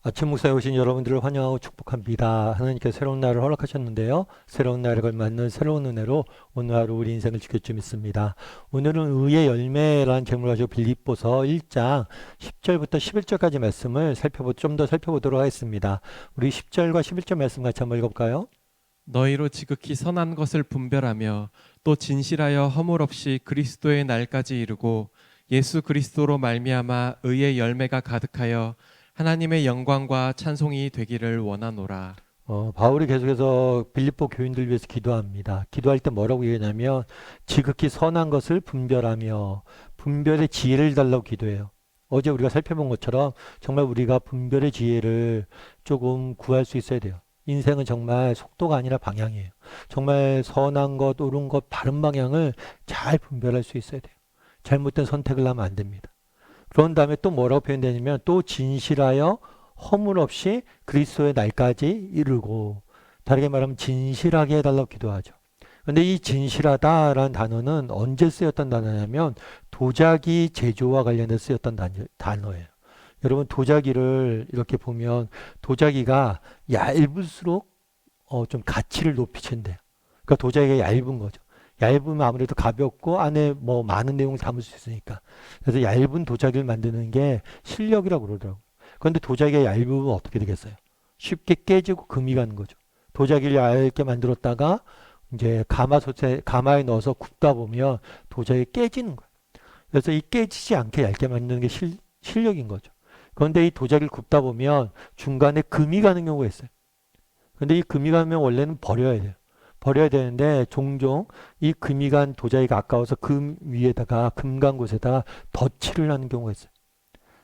아침 목사에 오신 여러분들을 환영하고 축복합니다. 하나님께서 새로운 날을 허락하셨는데요. 새로운 날에 걸맞는 새로운 은혜로 오늘 하루 우리 인생을 지킬 줄 믿습니다. 오늘은 의의 열매라는 제목을 가지고 빌립보서 1장 10절부터 11절까지 말씀을 좀 더 살펴보도록 하겠습니다. 우리 10절과 11절 말씀 같이 한번 읽어볼까요? 너희로 지극히 선한 것을 분별하며 또 진실하여 허물 없이 그리스도의 날까지 이르고 예수 그리스도로 말미암아 의의 열매가 가득하여 하나님의 영광과 찬송이 되기를 원하노라. 바울이 계속해서 빌립보 교인들 위해서 기도합니다. 기도할 때 뭐라고 얘기하냐면 지극히 선한 것을 분별하며 분별의 지혜를 달라고 기도해요. 어제 우리가 살펴본 것처럼 정말 우리가 분별의 지혜를 조금 구할 수 있어야 돼요. 인생은 정말 속도가 아니라 방향이에요. 정말 선한 것, 옳은 것, 바른 방향을 잘 분별할 수 있어야 돼요. 잘못된 선택을 하면 안 됩니다. 그런 다음에 또 뭐라고 표현되냐면 또 진실하여 허물 없이 그리스도의 날까지 이르고, 다르게 말하면 진실하게 해달라고 기도하죠. 근데 이 진실하다라는 단어는 언제 쓰였던 단어냐면 도자기 제조와 관련해서 쓰였던 단어예요. 여러분 도자기를 이렇게 보면 도자기가 얇을수록 좀 가치를 높이친대요. 그러니까 도자기가 얇은 거죠. 얇으면 아무래도 가볍고 안에 뭐 많은 내용을 담을 수 있으니까. 그래서 얇은 도자기를 만드는 게 실력이라고 그러더라고요. 그런데 도자기가 얇으면 어떻게 되겠어요? 쉽게 깨지고 금이 가는 거죠. 도자기를 얇게 만들었다가 이제 가마에 넣어서 굽다 보면 도자기가 깨지는 거예요. 그래서 이 깨지지 않게 얇게 만드는 게 실력인 거죠. 그런데 이 도자기를 굽다 보면 중간에 금이 가는 경우가 있어요. 근데 이 금이 가면 원래는 버려야 돼요. 버려야 되는데 종종 이 금이 간 도자기가 아까워서 금 위에다가 금 간 곳에다가 덧칠을 하는 경우가 있어요.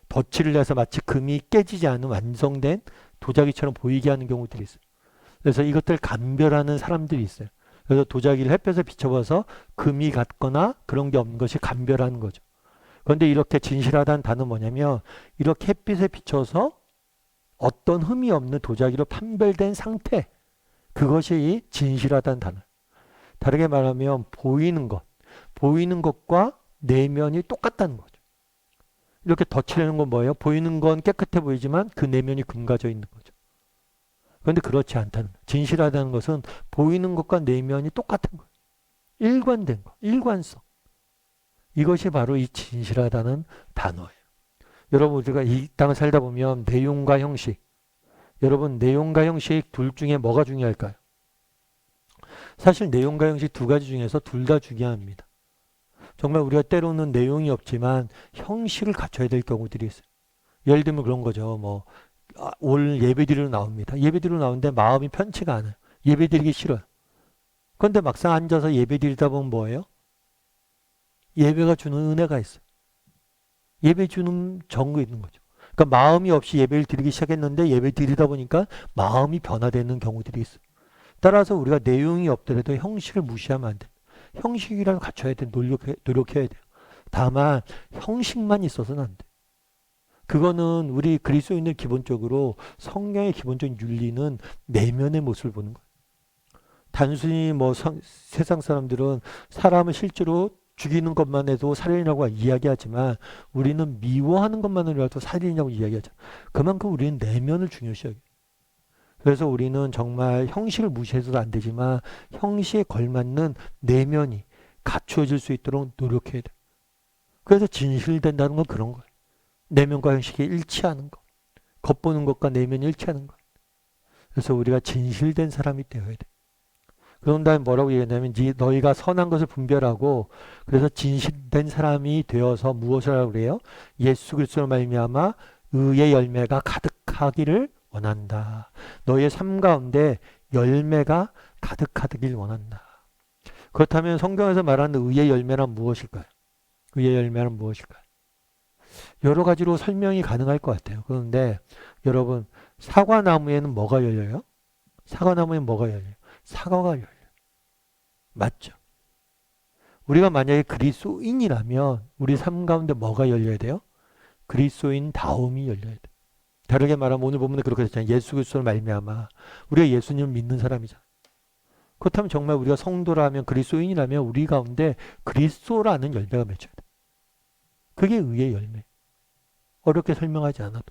덧칠을 해서 마치 금이 깨지지 않은 완성된 도자기처럼 보이게 하는 경우들이 있어요. 그래서 이것들 감별하는 사람들이 있어요. 그래서 도자기를 햇볕에 비춰봐서 금이 같거나 그런 게 없는 것이 감별하는 거죠. 그런데 이렇게 진실하다는 단어는 뭐냐면 이렇게 햇빛에 비춰서 어떤 흠이 없는 도자기로 판별된 상태, 그것이 진실하다는 단어. 다르게 말하면 보이는 것과 내면이 똑같다는 거죠. 이렇게 덧칠하는 건 뭐예요? 보이는 건 깨끗해 보이지만 그 내면이 금가져 있는 거죠. 그런데 그렇지 않다는 거예요. 진실하다는 것은 보이는 것과 내면이 똑같은 거예요. 일관된 거, 일관성. 이것이 바로 이 진실하다는 단어예요. 여러분 우리가 이 땅을 살다 보면 내용과 형식, 여러분 내용과 형식 둘 중에 뭐가 중요할까요? 사실 내용과 형식 두 가지 중에서 둘 다 중요합니다. 정말 우리가 때로는 내용이 없지만 형식을 갖춰야 될 경우들이 있어요. 예를 들면 그런 거죠. 올 예배드리러 나옵니다. 예배드리러 나오는데 마음이 편치가 않아요. 예배드리기 싫어요. 그런데 막상 앉아서 예배드리다 보면 뭐예요? 예배가 주는 은혜가 있어요. 예배 주는 정이 있는 거죠. 그러니까 마음이 없이 예배를 드리기 시작했는데 예배 드리다 보니까 마음이 변화되는 경우들이 있어요. 따라서 우리가 내용이 없더라도 형식을 무시하면 안 돼요. 형식이라도 갖춰야 돼. 노력해야 돼요. 다만 형식만 있어서는 안 돼요. 그거는 우리 그리스도인들 기본적으로 성경의 기본적인 윤리는 내면의 모습을 보는 거예요. 단순히 세상 사람들은 사람을 실제로 죽이는 것만 해도 살인이라고 이야기하지만 우리는 미워하는 것만으로도 살인이라고 이야기하죠. 그만큼 우리는 내면을 중요시 여겨요. 그래서 우리는 정말 형식을 무시해서도 안 되지만 형식에 걸맞는 내면이 갖추어질 수 있도록 노력해야 돼요. 그래서 진실된다는 건 그런 거예요. 내면과 형식이 일치하는 것. 겉보는 것과 내면이 일치하는 것. 그래서 우리가 진실된 사람이 되어야 돼. 그런 다음에 뭐라고 얘기하냐면 너희가 선한 것을 분별하고 그래서 진실된 사람이 되어서 무엇을 하라고 그래요? 예수 그리스도로 말미암아 의의 열매가 가득하기를 원한다. 너희의 삶 가운데 열매가 가득하길 원한다. 그렇다면 성경에서 말하는 의의 열매란 무엇일까요? 의의 열매란 무엇일까요? 여러 가지로 설명이 가능할 것 같아요. 그런데 여러분 사과나무에는 뭐가 열려요? 사과나무에는 뭐가 열려요? 사과가 열려요. 맞죠? 우리가 만약에 그리스도인이라면 우리 삶 가운데 뭐가 열려야 돼요? 그리스도인 다움이 열려야 돼요. 다르게 말하면 오늘 본문에 그렇게 됐잖아요. 예수 그리스도를 말미암아 우리가 예수님을 믿는 사람이잖아요. 그렇다면 정말 우리가 성도라면 그리스도인이라면 우리 가운데 그리스도라는 열매가 맺혀야 돼요. 그게 의의 열매. 어렵게 설명하지 않아도.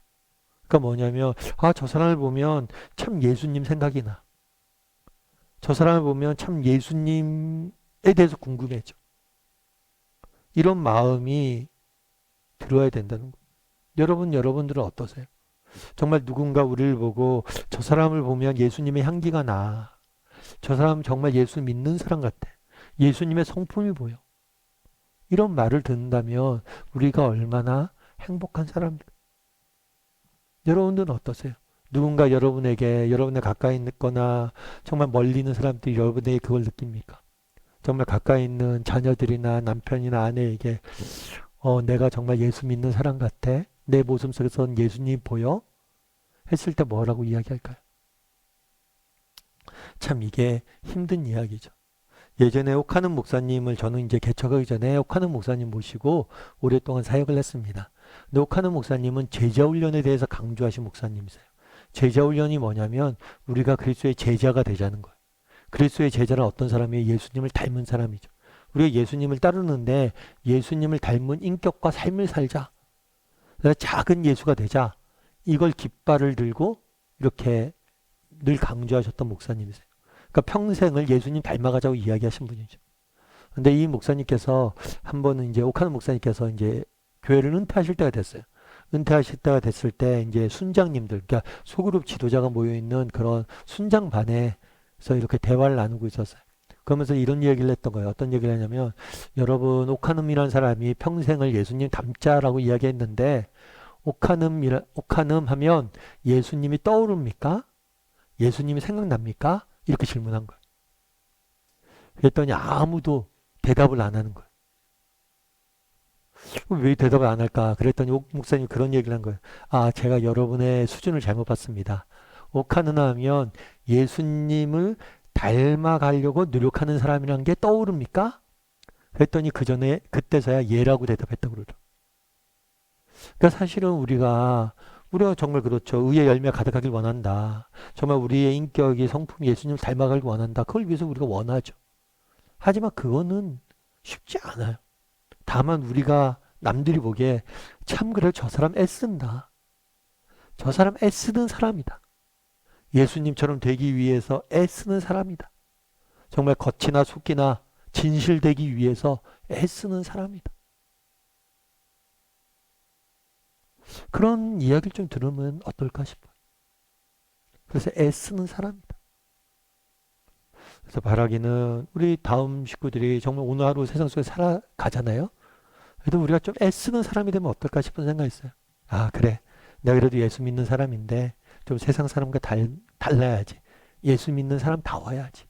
그러니까 뭐냐면 저 사람을 보면 참 예수님 생각이 나. 저 사람을 보면 참 예수님에 대해서 궁금해져. 이런 마음이 들어야 된다는 거예요. 여러분들은 어떠세요? 정말 누군가 우리를 보고 저 사람을 보면 예수님의 향기가 나. 저 사람은 정말 예수 믿는 사람 같아. 예수님의 성품이 보여. 이런 말을 듣는다면 우리가 얼마나 행복한 사람일까? 여러분들은 어떠세요? 누군가 여러분에게, 여러분에 가까이 있거나 정말 멀리 있는 사람들이 여러분에게 그걸 느낍니까? 정말 가까이 있는 자녀들이나 남편이나 아내에게 내가 정말 예수 믿는 사람 같아? 내 모습 속에선 예수님 보여? 했을 때 뭐라고 이야기할까요? 참 이게 힘든 이야기죠. 예전에 옥하는 목사님을 저는 이제 개척하기 전에 옥하는 목사님 모시고 오랫동안 사역을 했습니다. 근데 옥하는 목사님은 제자훈련에 대해서 강조하신 목사님이세요. 제자훈련이 뭐냐면 우리가 그리스도의 제자가 되자는 거예요. 그리스도의 제자는 어떤 사람이에요? 예수님을 닮은 사람이죠. 우리가 예수님을 따르는데 예수님을 닮은 인격과 삶을 살자. 그래서 작은 예수가 되자. 이걸 깃발을 들고 이렇게 늘 강조하셨던 목사님이세요. 그러니까 평생을 예수님 닮아가자고 이야기하신 분이죠. 근데 이 목사님께서 한 번은 이제 옥하는 목사님께서 이제 교회를 은퇴하실 때가 됐어요. 은퇴하실 때가 됐을 때 이제 순장님들, 그러니까 소그룹 지도자가 모여 있는 그런 순장반에서 이렇게 대화를 나누고 있었어요. 그러면서 이런 얘기를 했던 거예요. 어떤 얘기를 하냐면 여러분 옥하눔이라는 사람이 평생을 예수님 닮자라고 이야기했는데 옥하눔 하면 예수님이 떠오릅니까? 예수님이 생각납니까? 이렇게 질문한 거예요. 그랬더니 아무도 대답을 안 하는 거예요. 왜 대답을 안 할까? 그랬더니 옥 목사님이 그런 얘기를 한 거예요. 제가 여러분의 수준을 잘못 봤습니다. 옥하는 하면 예수님을 닮아가려고 노력하는 사람이란 게 떠오릅니까? 그랬더니 그때서야 예라고 대답했다고 그러더라고요. 그러니까 사실은 우리가 정말 그렇죠. 의의 열매가 가득하길 원한다. 정말 우리의 인격이 성품이 예수님을 닮아가길 원한다. 그걸 위해서 우리가 원하죠. 하지만 그거는 쉽지 않아요. 다만 우리가 남들이 보기에 참 그래 저 사람 애쓴다. 저 사람 애쓰는 사람이다. 예수님처럼 되기 위해서 애쓰는 사람이다. 정말 겉이나 속이나 진실되기 위해서 애쓰는 사람이다. 그런 이야기를 좀 들으면 어떨까 싶어요. 그래서 애쓰는 사람이다. 그래서 바라기는 우리 다음 식구들이 정말 오늘 하루 세상 속에 살아가잖아요. 그래도 우리가 좀 애쓰는 사람이 되면 어떨까 싶은 생각이 있어요. 그래. 내가 그래도 예수 믿는 사람인데 좀 세상 사람과 달라야지. 예수 믿는 사람 다워야지.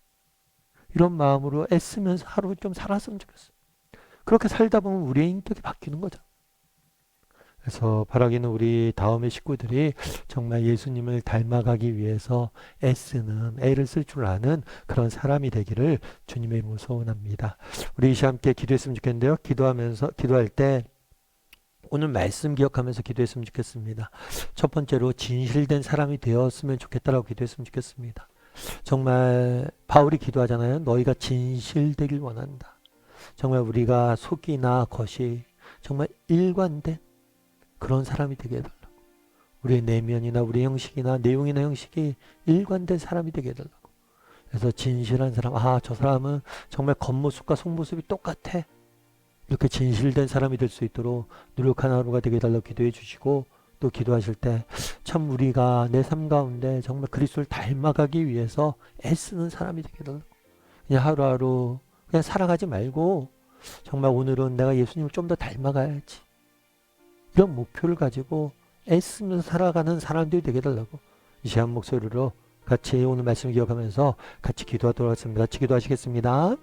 이런 마음으로 애쓰면서 하루 좀 살았으면 좋겠어요. 그렇게 살다 보면 우리의 인격이 바뀌는 거죠. 그래서 바라기는 우리 다음의 식구들이 정말 예수님을 닮아가기 위해서 애를 쓸 줄 아는 그런 사람이 되기를 주님의 이름으로 소원합니다. 우리 이 시간 함께 기도했으면 좋겠는데요. 기도할 때 오늘 말씀 기억하면서 기도했으면 좋겠습니다. 첫 번째로 진실된 사람이 되었으면 좋겠다라고 기도했으면 좋겠습니다. 정말 바울이 기도하잖아요. 너희가 진실되길 원한다. 정말 우리가 속이나 겉이 정말 일관된 그런 사람이 되게 해달라고. 우리의 내면이나 우리의 형식이나 내용이나 형식이 일관된 사람이 되게 해달라고. 그래서 진실한 사람, 저 사람은 정말 겉모습과 속모습이 똑같아. 이렇게 진실된 사람이 될 수 있도록 노력하는 하루가 되게 해달라고 기도해 주시고, 또 기도하실 때 참 우리가 내 삶 가운데 정말 그리스도를 닮아가기 위해서 애쓰는 사람이 되게 해달라고. 그냥 하루하루 그냥 살아가지 말고 정말 오늘은 내가 예수님을 좀 더 닮아가야지. 이런 목표를 가지고 애쓰면서 살아가는 사람들이 되게 해달라고 이 시간 목소리로 같이 오늘 말씀 기억하면서 같이 기도하도록 하겠습니다. 같이 기도하시겠습니다.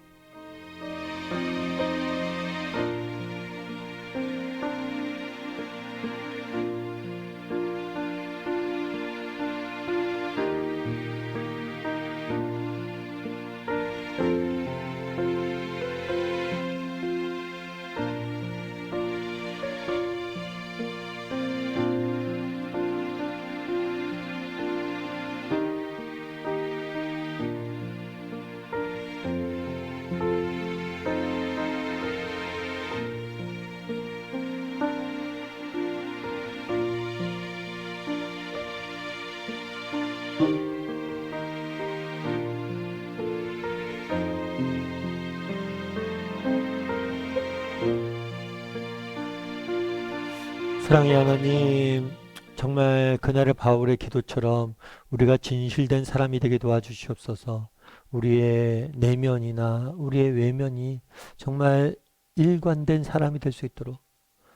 사랑의 하나님, 정말 그날의 바울의 기도처럼 우리가 진실된 사람이 되게 도와주시옵소서. 우리의 내면이나 우리의 외면이 정말 일관된 사람이 될 수 있도록,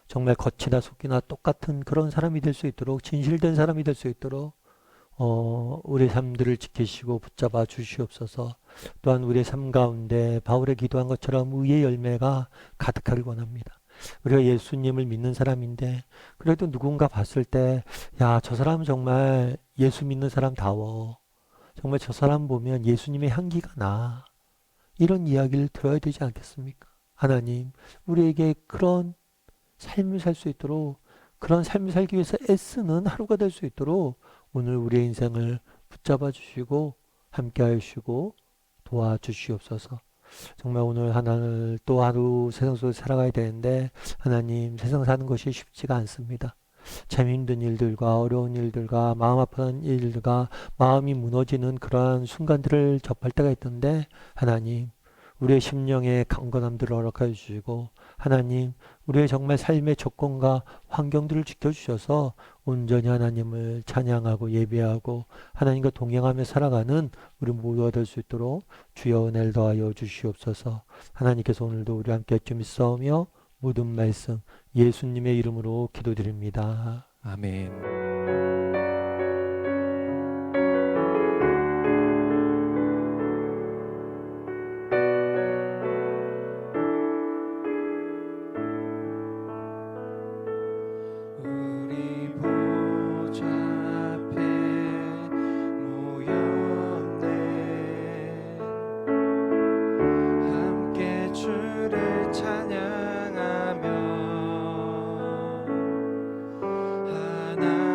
정말 겉이나 속이나 똑같은 그런 사람이 될 수 있도록, 진실된 사람이 될 수 있도록 우리 삶들을 지키시고 붙잡아 주시옵소서. 또한 우리의 삶 가운데 바울의 기도한 것처럼 의의 열매가 가득하길 원합니다. 우리가 예수님을 믿는 사람인데 그래도 누군가 봤을 때, 야, 저 사람은 정말 예수 믿는 사람다워. 정말 저 사람 보면 예수님의 향기가 나. 이런 이야기를 들어야 되지 않겠습니까? 하나님, 우리에게 그런 삶을 살 수 있도록, 그런 삶을 살기 위해서 애쓰는 하루가 될 수 있도록 오늘 우리의 인생을 붙잡아 주시고 함께 하시고 도와주시옵소서. 정말 오늘 하나를 또 하루 세상 속에서 살아가야 되는데 하나님, 세상 사는 것이 쉽지가 않습니다. 참 힘든 일들과 어려운 일들과 마음 아픈 일들과 마음이 무너지는 그러한 순간들을 접할 때가 있던데 하나님, 우리의 심령의 강건함들을 허락해 주시고 하나님, 우리의 정말 삶의 조건과 환경들을 지켜주셔서 온전히 하나님을 찬양하고 예배하고 하나님과 동행하며 살아가는 우리 모두가 될 수 있도록 주여 은혜를 더하여 주시옵소서. 하나님께서 오늘도 우리와 함께 좀 있어오며 모든 말씀 예수님의 이름으로 기도드립니다. 아멘. 우리 보좌 앞에 모였네. 함께 주를 찬양하며 하나